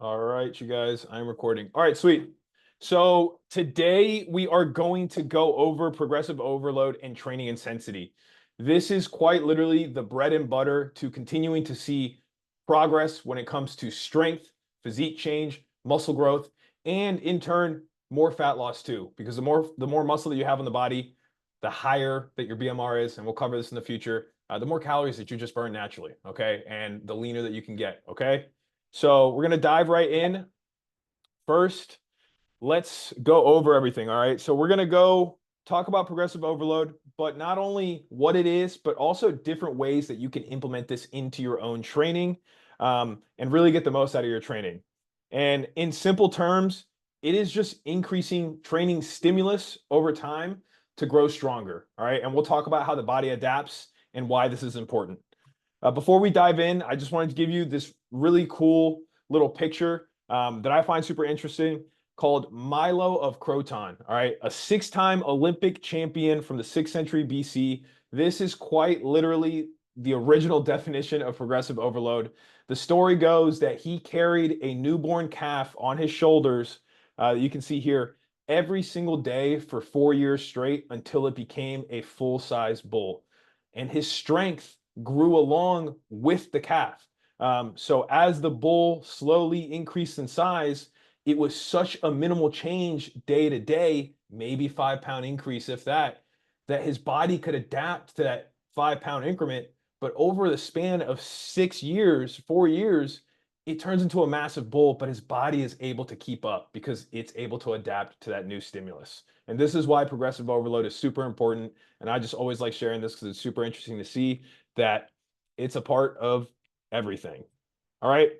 All right, you guys, I'm recording. All right, sweet. So today we are going to go over progressive overload and training intensity. This is quite literally the bread and butter to continuing to see progress when it comes to strength, physique change, muscle growth, and in turn, more fat loss too. Because the more muscle that you have in the body, the higher that your BMR is, and we'll cover this in the future, the more calories that you just burn naturally, okay? And the leaner that you can get, okay? So we're going to dive right in. First, let's go over everything. All right. So we're going to go talk about progressive overload, but not only what it is, but also different ways that you can implement this into your own training and really get the most out of your training. And in simple terms, it is just increasing training stimulus over time to grow stronger. All right. And we'll talk about how the body adapts and why this is important. Before we dive in, I just wanted to give you this really cool little picture that I find super interesting called Milo of Croton. All right, a six-time Olympic champion from the 6th century BC. This is quite literally the original definition of progressive overload. The story goes that he carried a newborn calf on his shoulders, you can see here, every single day for 4 years straight until it became a full-size bull. And his strength grew along with the calf. So as the bull slowly increased in size, it was such a minimal change day to day, maybe 5 pound increase, if that, that his body could adapt to that 5 pound increment. But over the span of 6 years, 4 years, it turns into a massive bull, but his body is able to keep up because it's able to adapt to that new stimulus. And this is why progressive overload is super important. And I just always like sharing this because it's super interesting to see that it's a part of everything. All right.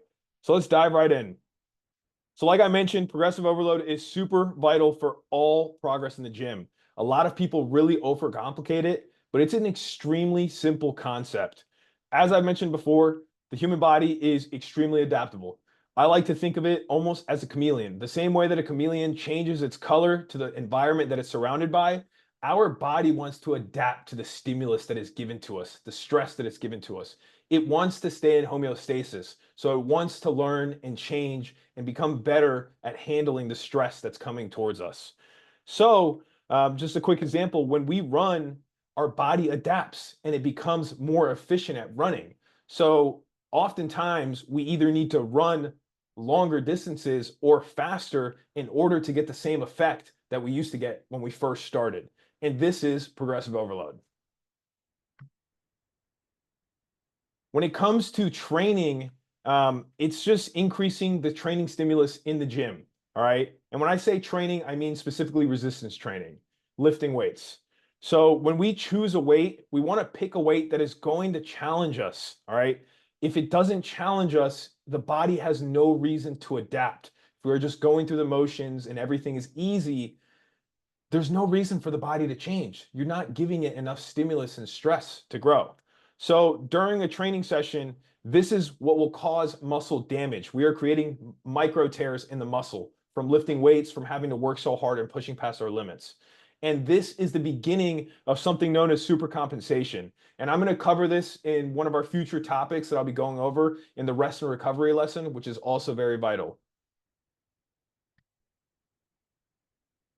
So let's dive right in. So like I mentioned, progressive overload is super vital for all progress in the gym. A lot of people really overcomplicate it, but it's an extremely simple concept. As I mentioned before, the human body is extremely adaptable. I like to think of it almost as a chameleon. The same way that a chameleon changes its color to the environment that it's surrounded by, our body wants to adapt to the stimulus that is given to us, the stress that is given to us. It wants to stay in homeostasis. So it wants to learn and change and become better at handling the stress that's coming towards us. So, just a quick example, when we run, our body adapts and it becomes more efficient at running. So, oftentimes, we either need to run longer distances or faster in order to get the same effect that we used to get when we first started. And this is progressive overload. When it comes to training, it's just increasing the training stimulus in the gym. All right. And when I say training, I mean specifically resistance training, lifting weights. So when we choose a weight, we want to pick a weight that is going to challenge us. All right. If it doesn't challenge us, the body has no reason to adapt. If we're just going through the motions and everything is easy, there's no reason for the body to change. You're not giving it enough stimulus and stress to grow. So during a training session, this is what will cause muscle damage. We are creating micro tears in the muscle from lifting weights, from having to work so hard and pushing past our limits. And this is the beginning of something known as supercompensation. And I'm going to cover this in one of our future topics that I'll be going over in the rest and recovery lesson, which is also very vital.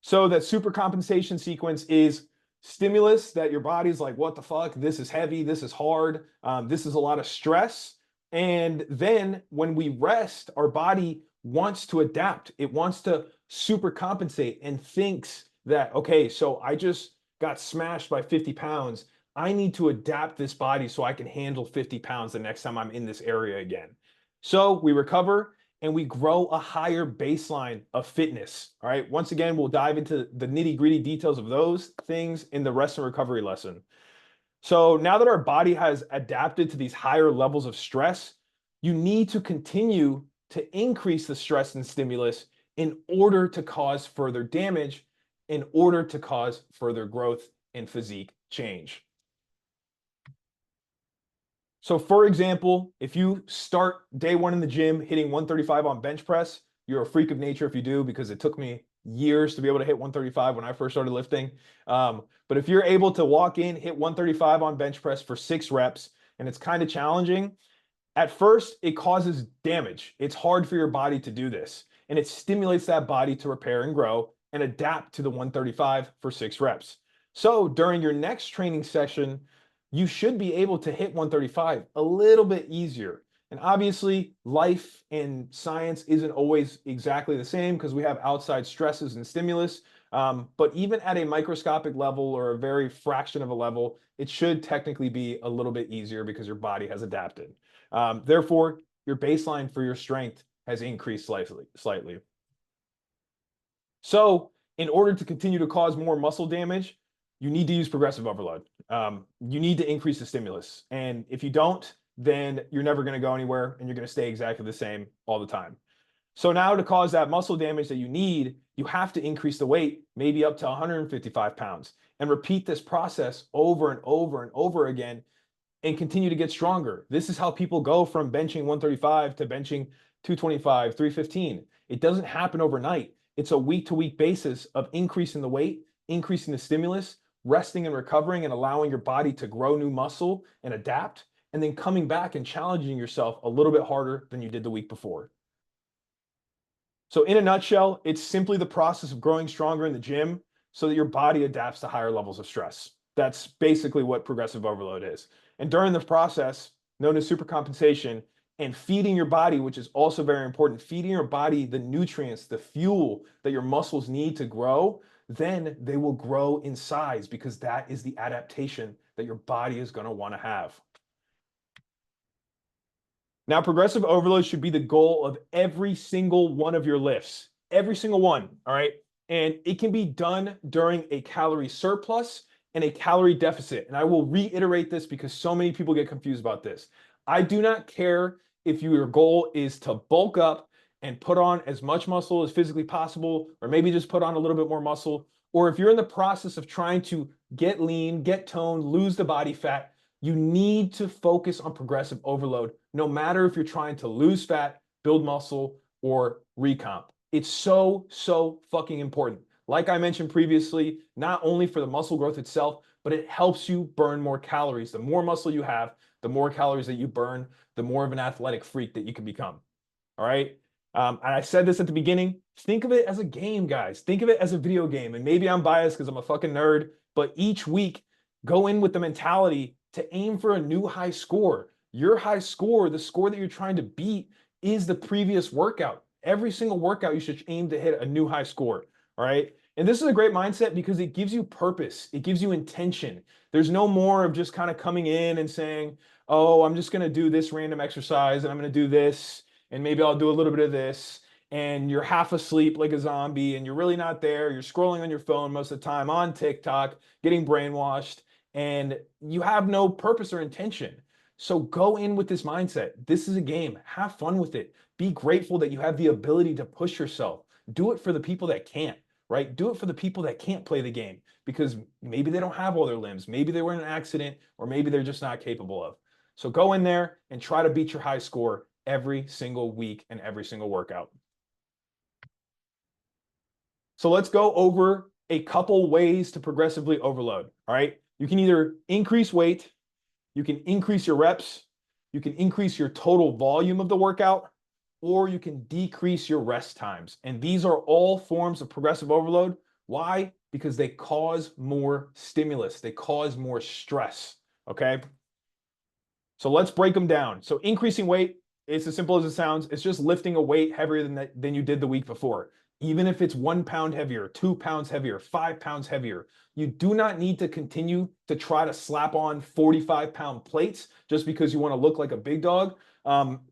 So that supercompensation sequence is stimulus that your body's like, what the fuck? This is heavy. This is hard. This is a lot of stress. And then when we rest, our body wants to adapt. It wants to supercompensate and thinks that, okay, so I just got smashed by 50 pounds. I need to adapt this body so I can handle 50 pounds the next time I'm in this area again. So we recover and we grow a higher baseline of fitness. All right. Once again, we'll dive into the nitty gritty details of those things in the rest and recovery lesson. So now that our body has adapted to these higher levels of stress, you need to continue to increase the stress and stimulus in order to cause further damage, in order to cause further growth and physique change. So for example, if you start day one in the gym hitting 135 on bench press, you're a freak of nature if you do, because it took me years to be able to hit 135 when I first started lifting. But if you're able to walk in, hit 135 on bench press for 6 reps, and it's kind of challenging, At first, it causes damage. It's hard for your body to do this, and it stimulates that body to repair and grow and adapt to the 135 for 6 reps. So during your next training session, you should be able to hit 135 a little bit easier. And obviously, life and science isn't always exactly the same because we have outside stresses and stimulus. But even at a microscopic level or a very fraction of a level, it should technically be a little bit easier because your body has adapted. Therefore, your baseline for your strength has increased slightly. So in order to continue to cause more muscle damage, you need to use progressive overload. You need to increase the stimulus. And if you don't, then you're never going to go anywhere and you're going to stay exactly the same all the time. So now to cause that muscle damage that you need, you have to increase the weight, maybe up to 155 pounds, and repeat this process over and over and over again and continue to get stronger. This is how people go from benching 135 to benching 225, 315. It doesn't happen overnight. It's a week-to-week basis of increasing the weight, increasing the stimulus, resting and recovering and allowing your body to grow new muscle and adapt, and then coming back and challenging yourself a little bit harder than you did the week before. So in a nutshell, it's simply the process of growing stronger in the gym so that your body adapts to higher levels of stress. That's basically what progressive overload is. And during the process, known as supercompensation, and feeding your body, which is also very important, feeding your body the nutrients, the fuel that your muscles need to grow, then they will grow in size because that is the adaptation that your body is going to want to have. Now, progressive overload should be the goal of every single one of your lifts, every single one, all right? And it can be done during a calorie surplus and a calorie deficit. And I will reiterate this because so many people get confused about this. I do not care if your goal is to bulk up and put on as much muscle as physically possible, or maybe just put on a little bit more muscle, or if you're in the process of trying to get lean, get toned, lose the body fat, you need to focus on progressive overload, no matter if you're trying to lose fat, build muscle, or recomp. It's so, so fucking important. Like I mentioned previously, not only for the muscle growth itself, but it helps you burn more calories. The more muscle you have, the more calories that you burn, the more of an athletic freak that you can become. All right. And I said this at the beginning. Think of it as a game, guys. Think of it as a video game. And maybe I'm biased because I'm a fucking nerd, but each week go in with the mentality to aim for a new high score. Your high score, the score that you're trying to beat, is the previous workout. Every single workout, you should aim to hit a new high score. All right. And this is a great mindset because it gives you purpose. It gives you intention. There's no more of just kind of coming in and saying, oh, I'm just going to do this random exercise and I'm going to do this. And maybe I'll do a little bit of this. And you're half asleep like a zombie and you're really not there. You're scrolling on your phone most of the time on TikTok, getting brainwashed, and you have no purpose or intention. So go in with this mindset. This is a game. Have fun with it. Be grateful that you have the ability to push yourself. Do it for the people that can't, right? Do it for the people that can't play the game because maybe they don't have all their limbs. Maybe they were in an accident or maybe they're just not capable of. So go in there and try to beat your high score every single week and every single workout. So let's go over a couple ways to progressively overload. All right. You can either increase weight, you can increase your reps, you can increase your total volume of the workout, or you can decrease your rest times. And these are all forms of progressive overload. Why? Because they cause more stimulus, they cause more stress. Okay. So let's break them down. So increasing weight, it's as simple as it sounds. It's just lifting a weight heavier than you did the week before. Even if it's 1 pound heavier, 2 pounds heavier, 5 pounds heavier, you do not need to continue to try to slap on 45-pound plates just because you want to look like a big dog.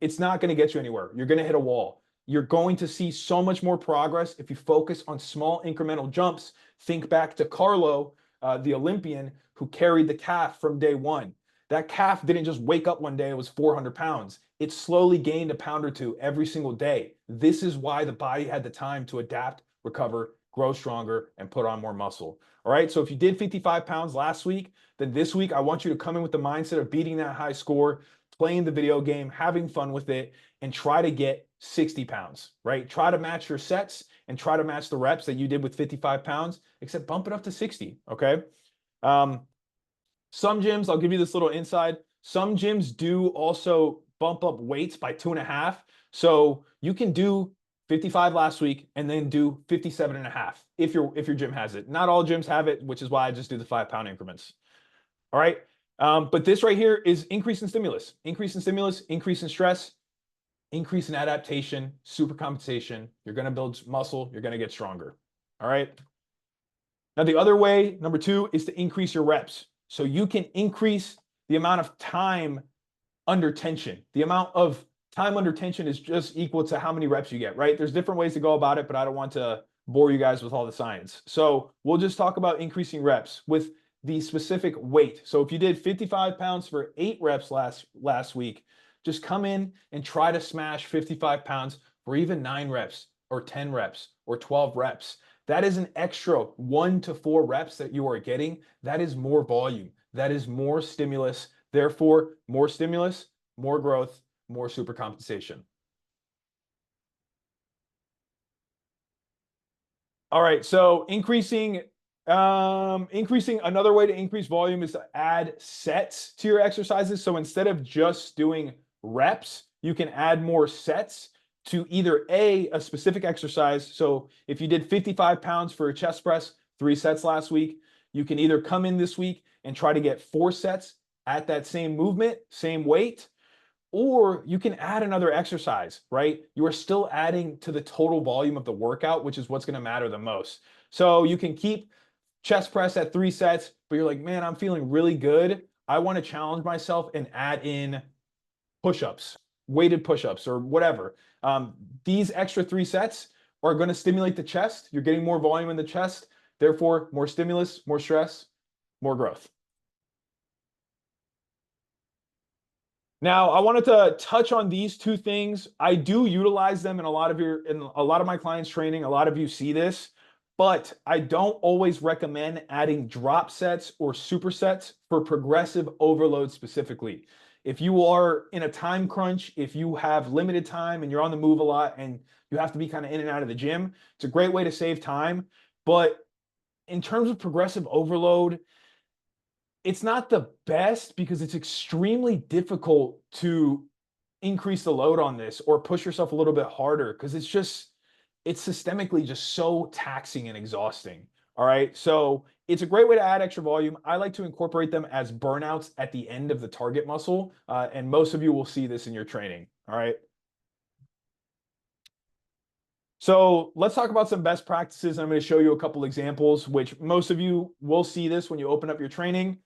It's not going to get you anywhere. You're going to hit a wall. You're going to see so much more progress if you focus on small incremental jumps. Think back to Carlo, the Olympian who carried the calf from day one. That calf didn't just wake up one day, it was 400 pounds. It slowly gained a pound or two every single day. This is why the body had the time to adapt, recover, grow stronger, and put on more muscle. All right, so if you did 55 pounds last week, then this week I want you to come in with the mindset of beating that high score, playing the video game, having fun with it, and try to get 60 pounds, right? Try to match your sets and try to match the reps that you did with 55 pounds, except bump it up to 60, okay? Some gyms, I'll give you this little inside. Some gyms do also bump up weights by 2.5. So you can do 55 last week and then do 57.5 if your gym has it. Not all gyms have it, which is why I just do the 5-pound increments. All right. But this right here is increase in stimulus, increase in stress, increase in adaptation, super compensation. You're going to build muscle. You're going to get stronger. All right. Now, the other way, number 2, is to increase your reps. So you can increase the amount of time under tension. The amount of time under tension is just equal to how many reps you get, right? There's different ways to go about it, but I don't want to bore you guys with all the science. So we'll just talk about increasing reps with the specific weight. So if you did 55 pounds for 8 reps last week, just come in and try to smash 55 pounds for even 9 reps or 10 reps or 12 reps. That is an extra 1 to 4 reps that you are getting. That is more volume. That is more stimulus. Therefore, more stimulus, more growth, more super compensation. All right, so increasing another way to increase volume is to add sets to your exercises. So instead of just doing reps, you can add more sets to either a specific exercise. So if you did 55 pounds for a chest press, 3 sets last week, you can either come in this week and try to get 4 sets at that same movement, same weight, or you can add another exercise, right? You are still adding to the total volume of the workout, which is what's going to matter the most. So you can keep chest press at 3 sets, but you're like, man, I'm feeling really good. I want to challenge myself and add in push-ups, weighted push-ups or whatever. These extra 3 sets are going to stimulate the chest. You're getting more volume in the chest. Therefore, more stimulus, more stress, more growth. Now, I wanted to touch on these 2 things. I do utilize them in a lot of my clients' training. A lot of you see this, but I don't always recommend adding drop sets or supersets for progressive overload specifically. If you are in a time crunch, if you have limited time and you're on the move a lot and you have to be kind of in and out of the gym, it's a great way to save time. But in terms of progressive overload, it's not the best because it's extremely difficult to increase the load on this or push yourself a little bit harder because it's systemically just so taxing and exhausting. All right. So it's a great way to add extra volume. I like to incorporate them as burnouts at the end of the target muscle. And most of you will see this in your training. All right. So let's talk about some best practices. I'm going to show you a couple examples, which most of you will see this when you open up your training.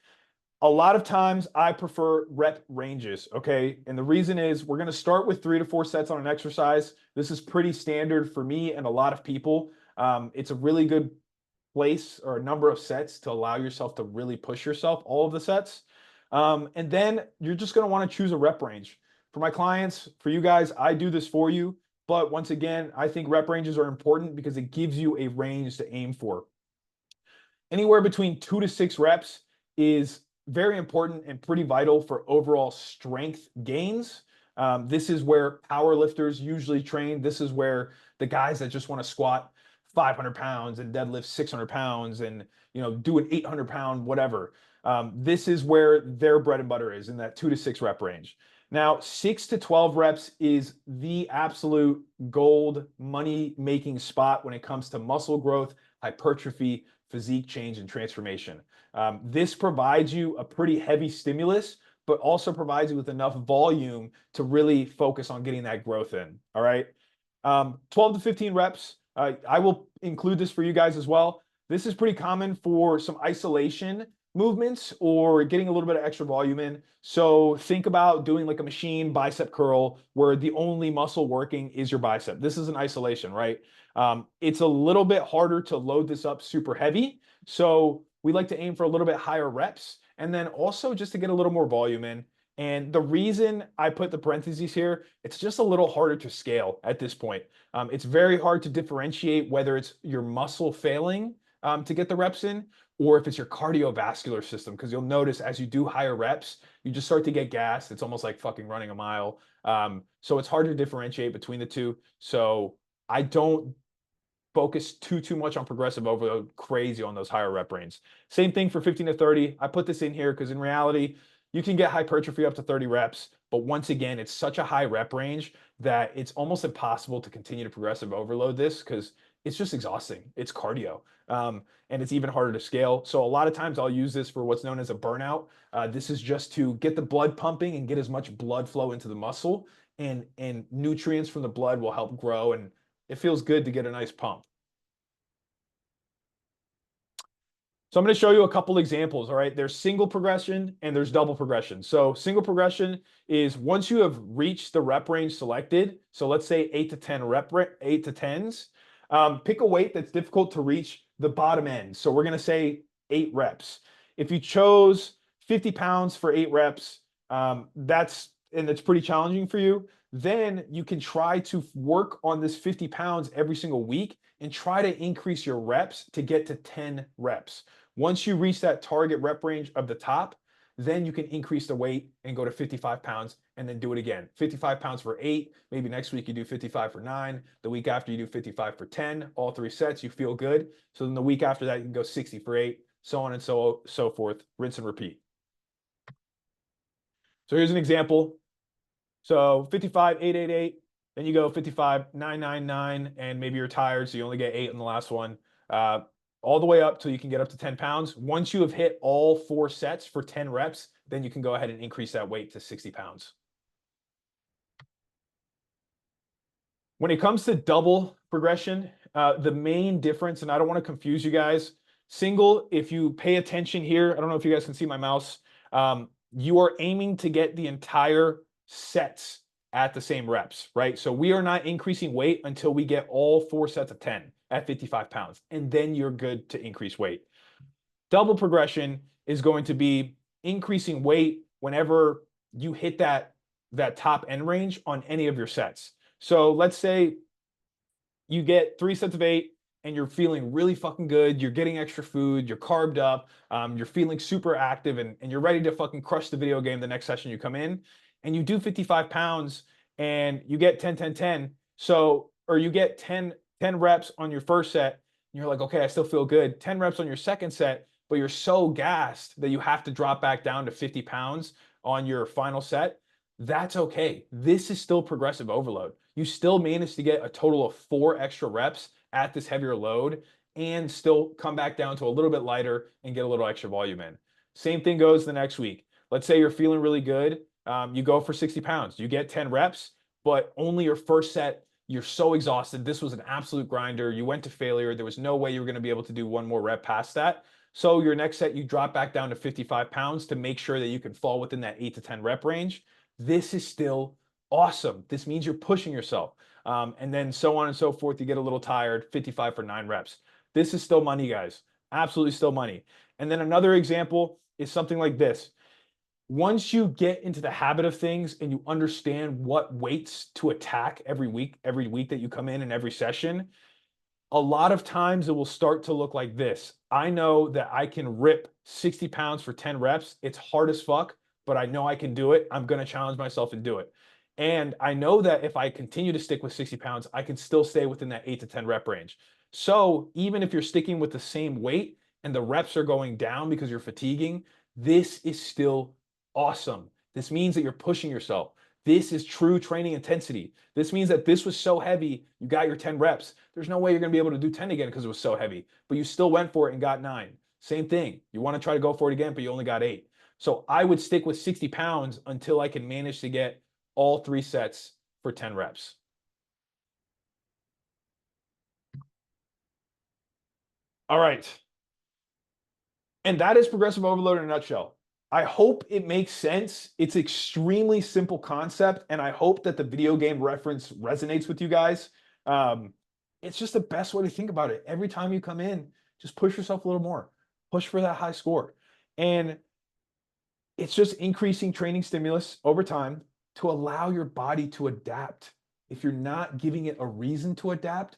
A lot of times I prefer rep ranges, okay? And the reason is we're going to start with 3 to 4 sets on an exercise. This is pretty standard for me and a lot of people. It's a really good place or a number of sets to allow yourself to really push yourself, all of the sets. And then you're just going to want to choose a rep range. For my clients, for you guys, I do this for you. But once again, I think rep ranges are important because it gives you a range to aim for. Anywhere between 2 to 6 reps is very important and pretty vital for overall strength gains. This is where power lifters usually train. This is where the guys that just want to squat 500 pounds and deadlift 600 pounds and do an 800-pound whatever. This is where their bread and butter is in that 2 to 6 rep range. Now, 6 to 12 reps is the absolute gold money-making spot when it comes to muscle growth, hypertrophy, physique change, and transformation. This provides you a pretty heavy stimulus, but also provides you with enough volume to really focus on getting that growth in. All right. 12 to 15 reps. I will include this for you guys as well. This is pretty common for some isolation movements or getting a little bit of extra volume in. So think about doing like a machine bicep curl where the only muscle working is your bicep. This is an isolation, right? It's a little bit harder to load this up super heavy. So we like to aim for a little bit higher reps and then also just to get a little more volume in. And the reason I put the parentheses here, it's just a little harder to scale at this point. It's very hard to differentiate whether it's your muscle failing to get the reps in or if it's your cardiovascular system, because you'll notice as you do higher reps, you just start to get gassed. It's almost like fucking running a mile. So it's hard to differentiate between the two. So I don't focus too much on progressive overload crazy on those higher rep ranges. Same thing for 15 to 30. I put this in here because in reality, you can get hypertrophy up to 30 reps, But once again, it's such a high rep range that it's almost impossible to continue to progressive overload this because it's just exhausting. It's cardio. And it's even harder to scale. So a lot of times I'll use this for what's known as a burnout. This is just to get the blood pumping and get as much blood flow into the muscle, and nutrients from the blood will help grow, and it feels good to get a nice pump. So I'm going to show you a couple examples. All right. There's single progression and there's double progression. So single progression is once you have reached the rep range selected. So let's say 8 to 10 8 to 10s. Pick a weight that's difficult to reach the bottom end. So we're going to say 8 reps. If you chose 50 pounds for 8 reps, that's pretty challenging for you. Then you can try to work on this 50 pounds every single week and try to increase your reps to get to 10 reps. Once you reach that target rep range of the top, then you can increase the weight and go to 55 pounds and then do it again. 55 pounds for 8. Maybe next week you do 55 for 9. The week after you do 55 for 10. All 3 sets, you feel good. So then the week after that, you can go 60 for 8, so on and so forth. Rinse and repeat. So here's an example. So 55, 888. Then you go 55, 999, and maybe you're tired, so you only get 8 in the last one. All the way up till you can get up to 10 pounds. Once you have hit all 4 sets for 10 reps, then you can go ahead and increase that weight to 60 pounds. When it comes to double progression, the main difference, and I don't want to confuse you guys, single, if you pay attention here, I don't know if you guys can see my mouse, you are aiming to get the entire sets at the same reps, right? So we are not increasing weight until we get all 4 sets of 10 at 55 pounds, and then you're good to increase weight. Double progression is going to be increasing weight whenever you hit that top end range on any of your sets. So let's say you get 3 sets of 8 and you're feeling really fucking good. You're getting extra food, you're carved up, you're feeling super active, and you're ready to fucking crush the video game the next session you come in, and you do 55 pounds and you get 10, 10, 10. So, or you get 10 reps on your first set, and you're like, okay, I still feel good. 10 reps on your second set, but you're so gassed that you have to drop back down to 50 pounds on your final set. That's okay. This is still progressive overload. You still manage to get a total of 4 extra reps at this heavier load and still come back down to a little bit lighter and get a little extra volume in. Same thing goes the next week. Let's say you're feeling really good. You go for 60 pounds. You get 10 reps, but only your first set, you're so exhausted. This was an absolute grinder. You went to failure. There was no way you were going to be able to do one more rep past that. So your next set, you drop back down to 55 pounds to make sure that you can fall within that 8 to 10 rep range. This is still awesome. This means you're pushing yourself. And then so on and so forth. You get a little tired, 55 for 9 reps. This is still money, guys. Absolutely still money. And then another example is something like this. Once you get into the habit of things and you understand what weights to attack every week that you come in and every session, a lot of times it will start to look like this. I know that I can rip 60 pounds for 10 reps. It's hard as fuck, but I know I can do it. I'm going to challenge myself and do it. And I know that if I continue to stick with 60 pounds, I can still stay within that 8 to 10 rep range. So even if you're sticking with the same weight and the reps are going down because you're fatiguing, this is still awesome. This means that you're pushing yourself. This is true training intensity. This means that this was so heavy, you got your 10 reps. There's no way you're going to be able to do 10 again because it was so heavy, but you still went for it and got 9. Same thing. You want to try to go for it again, but you only got 8. So I would stick with 60 pounds until I can manage to get all 3 sets for 10 reps. All right. And that is progressive overload in a nutshell. I hope it makes sense. It's extremely simple concept, and I hope that the video game reference resonates with you guys. It's just the best way to think about it. Every time you come in, just push yourself a little more. Push for that high score. And it's just increasing training stimulus over time to allow your body to adapt. If you're not giving it a reason to adapt,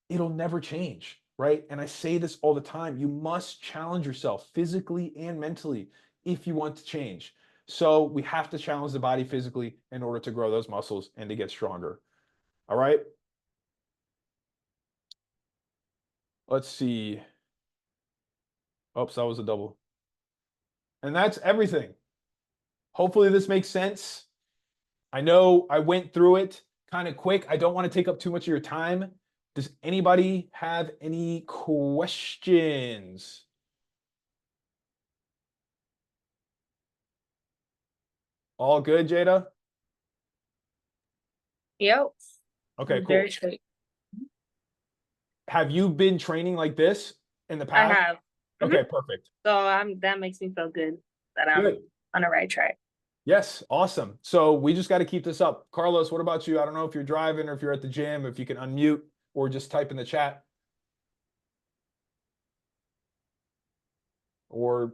it'll never change, right? And I say this all the time. You must challenge yourself physically and mentally if you want to change. So we have to challenge the body physically in order to grow those muscles and to get stronger. All right. Let's see. Oops, that was a double. And that's everything. Hopefully this makes sense. I know I went through it kind of quick. I don't want to take up too much of your time. Does anybody have any questions? All good, Jada? Yep. Okay, Very cool. straight. Have you been training like this in the I past? have. hmm Okay, perfect. So that makes me feel good that I'm Good. on the right track. Yes, awesome. So we just got to keep this up. Carlos, what about you? I don't know if you're driving or if you're at the gym, if you can unmute or just type in the chat or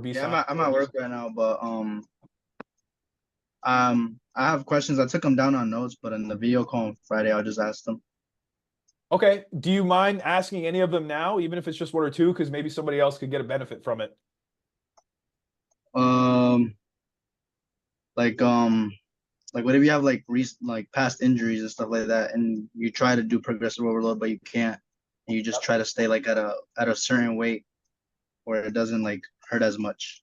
be Yeah, silent. I'm at work right now, but I have questions. I took them down on notes, but in the video call on Friday, I'll just ask them. Okay. Do you mind asking any of them now, even if it's just one or two, because maybe somebody else could get a benefit from it? Um, like what if you have like past injuries and stuff like that, and you try to do progressive overload, but you can't, and you just try to stay like at a certain weight where it doesn't like hurt as much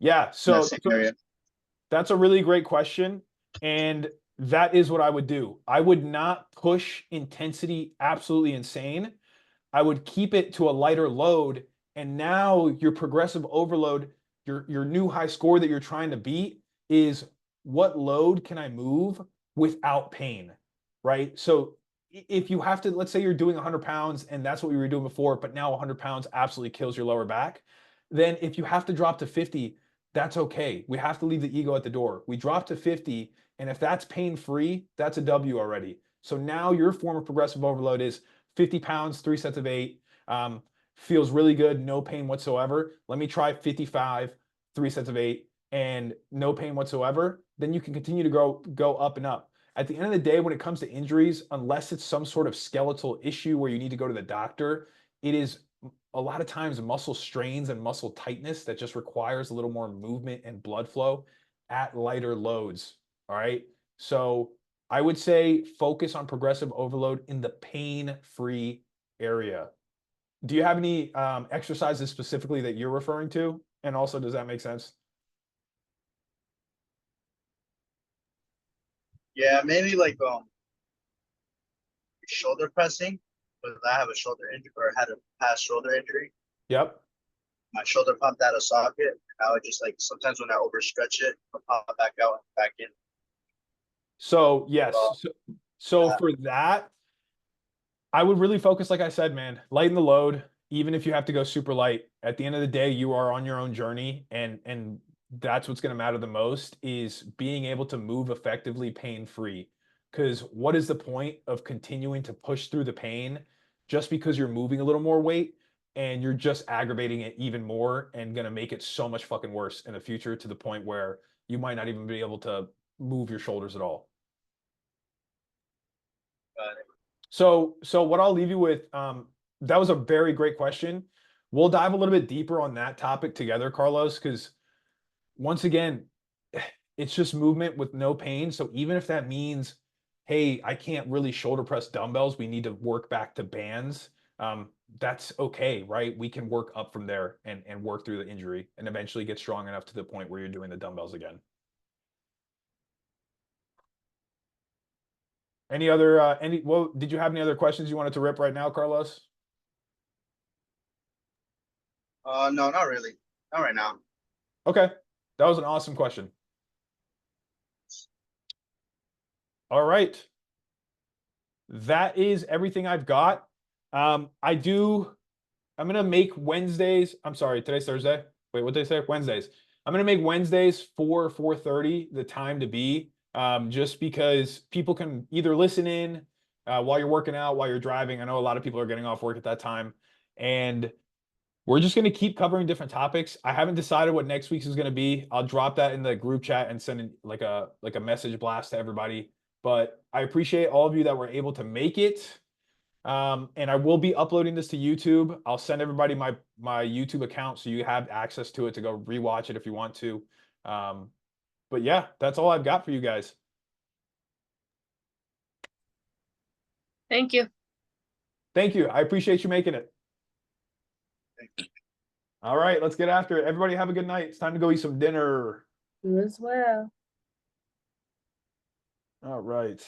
Yeah. in that So same area. that's a really great question. And that is what I would do. I would not push intensity absolutely insane. I would keep it to a lighter load. And now your progressive overload, your new high score that you're trying to beat is what load can I move without pain, right? So if you have to, let's say you're doing 100 pounds and that's what we were doing before, but now 100 pounds absolutely kills your lower back. Then if you have to drop to 50, that's okay. We have to leave the ego at the door. We drop to 50, and if that's pain free, that's a W already. So now your form of progressive overload is 50 pounds, 3 sets of 8. Feels really good, no pain whatsoever. Let me try 55, 3 sets of 8, and no pain whatsoever. Then you can continue to go up and up. At the end of the day, when it comes to injuries, unless it's some sort of skeletal issue where you need to go to the doctor, it is a lot of times muscle strains and muscle tightness that just requires a little more movement and blood flow at lighter loads. All right. So I would say focus on progressive overload in the pain-free area. Do you have any exercises specifically that you're referring to? And also, does that make sense? Yeah, maybe like shoulder pressing, because I have a shoulder injury or had a past shoulder injury. Yep. My shoulder popped out of socket. I would just like sometimes when I overstretch it, it'll pop back out and back in. So yes. Uh, So for that, I would really focus, like I said, man, lighten the load, even if you have to go super light. At the end of the day, you are on your own journey, and that's what's going to matter the most is being able to move effectively pain-free. Because what is the point of continuing to push through the pain just because you're moving a little more weight and you're just aggravating it even more and going to make it so much fucking worse in the future to the point where you might not even be able to move your shoulders at all. So what I'll leave you with, that was a very great question. We'll dive a little bit deeper on that topic together, Carlos, because once again, it's just movement with no pain. So even if that means, hey, I can't really shoulder press dumbbells, we need to work back to bands. That's okay, right? We can work up from there and work through the injury and eventually get strong enough to the point where you're doing the dumbbells again. Well, did you have any other questions you wanted to rip right now, Carlos? no, not really. Not right now. Okay. That was an awesome question. All right. That is everything I've got. I'm gonna make Wednesdays. I'm sorry, today's Thursday. Wait, what did they say? Wednesdays. I'm gonna make Wednesdays 4:30 the time to be. Just because people can either listen in while you're working out, while you're driving. I know a lot of people are getting off work at that time. And we're just going to keep covering different topics. I haven't decided what next week's is going to be. I'll drop that in the group chat and send like a message blast to everybody. But I appreciate all of you that were able to make it. And I will be uploading this to YouTube. I'll send everybody my YouTube account so you have access to it to go rewatch it if you want to. But yeah, that's all I've got for you guys. Thank you. Thank you. I appreciate you making it. All right, let's get after it. Everybody have a good night. It's time to go eat some dinner. You as well. All right.